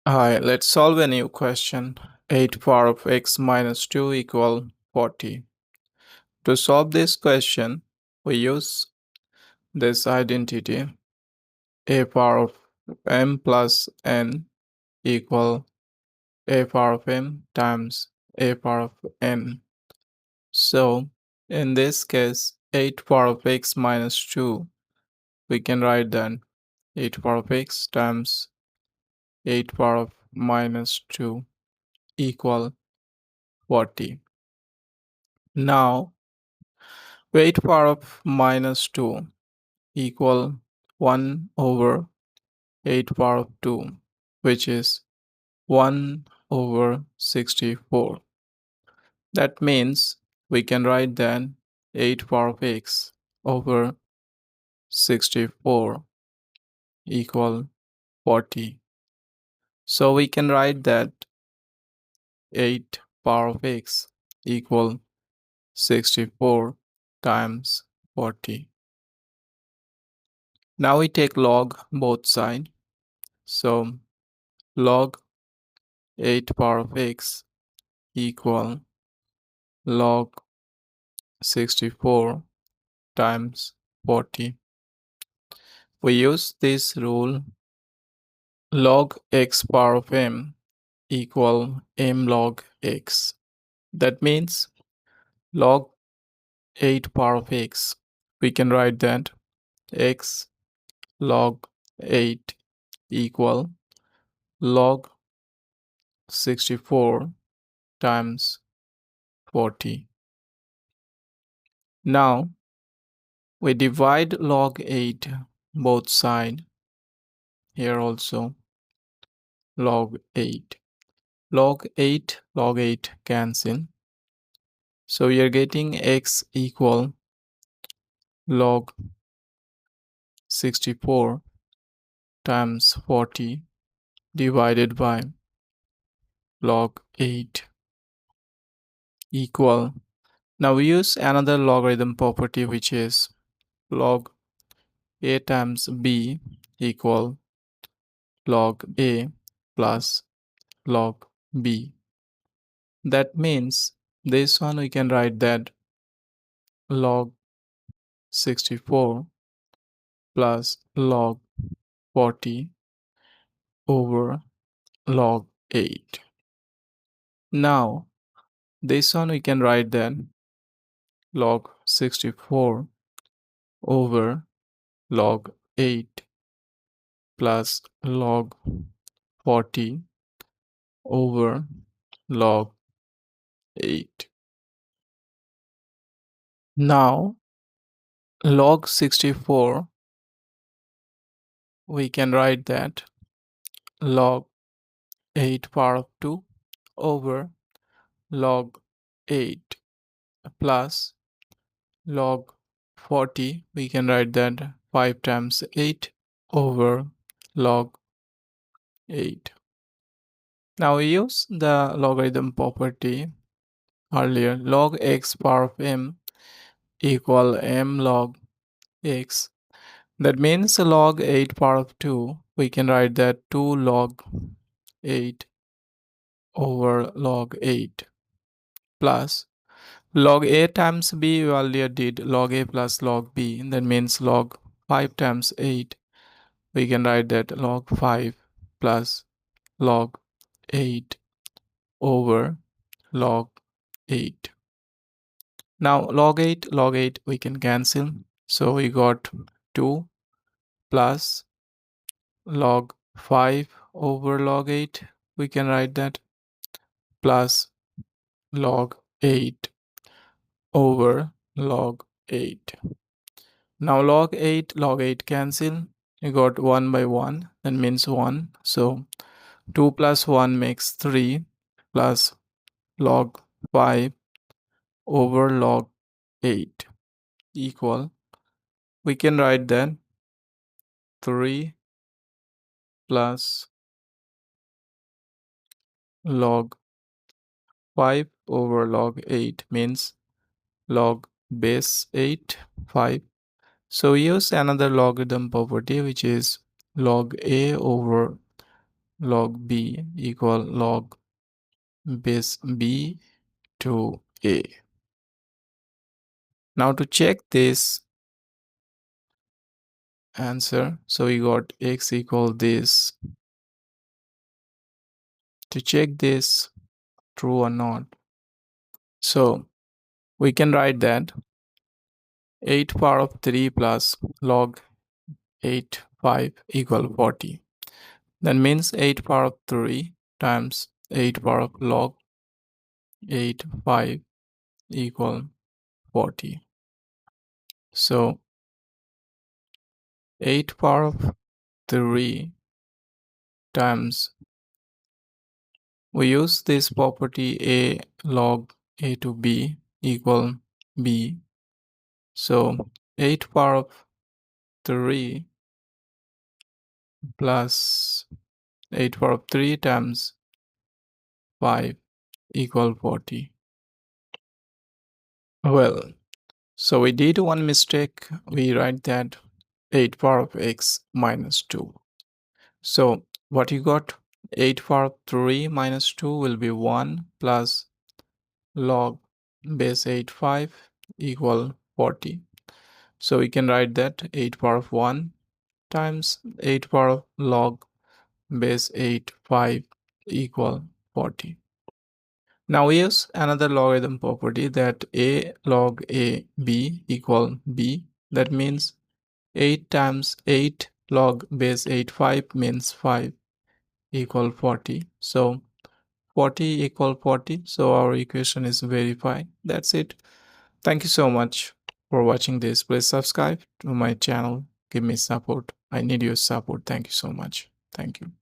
Hi, let's solve a new question. 8 power of x minus 2 equal 40. To solve this question, we use this identity a power of m plus n equal a power of m times a power of n. So, in this case, 8 power of x minus 2, we can write that 8 power of x times 8 power of minus 2 equal 40. Now, 8 power of minus 2 equal 1 over 8 power of 2, which is 1 over 64. That means we can write then 8 power of x over 64 equal 40. So we can write that 8 power of x equal 64 times 40. Now we take log both sides. So log 8 power of x equal log 64 times 40. We use this rule log x power of m equal m log x. That means log 8 power of x. We can write that x log 8 equal log 64 times 40. Now we divide log 8 both sides. Here also log 8. Log 8 cancel. So we are getting x equal log 64 times 40 divided by log 8 equal. Now we use another logarithm property, which is log a times b equal log a plus log b. That means this one we can write that log 64 plus log 40 over log 8. Now this one we can write then log 64 over log 8 plus log 40 over log 8. Now log 64 we can write that log 8 power of 2 over log 8 plus log 40 we can write that 5 times 8 over log 8. Now we use the logarithm property earlier. Log x power of m equal m log x. That means log 8 power of 2 we can write that 2 log 8 over log 8 plus log a times b we earlier did log a plus log b. That means log 5 times 8 we can write that log 5 plus log 8 over log 8. Now log 8 we can cancel. So we got 2 plus log 5 over log 8. We can write that plus log 8 over log 8. Now log 8 cancel. We got 1 by 1. That means 1. So 2 plus 1 makes 3 plus log 5 over log 8 equal. We can write that 3 plus log 5 over log 8 means log base 8, 5. So we use another logarithm property, which is log a over log b equal log base b to a. Now to check this answer, so we got x equal this. To check this true or not, so we can write that 8 power of 3 plus log 8 5 equal 40. That means 8 power of 3 times 8 power of log 8 5 equal 40. So 8 power of 3 times, we use this property a log a to b equal b. So 8 power of 3 plus 8 power of 3 times 5 equal 40. Well, so we did one mistake. We write that 8 power of x minus 2. So what you got? 8 power of 3 minus 2 will be 1 plus log base 8 5 equal 40. So we can write that 8 power of 1 times 8 power of log base 8 5 equal 40. Now we use another logarithm property that a log a b equal b. That means 8 times 8 log base 8 5 means 5 equal 40. So 40 equal 40. So our equation is verified. That's it. Thank you so much for watching this. Please subscribe to my channel. Give me support. I need your support. Thank you so much. Thank you.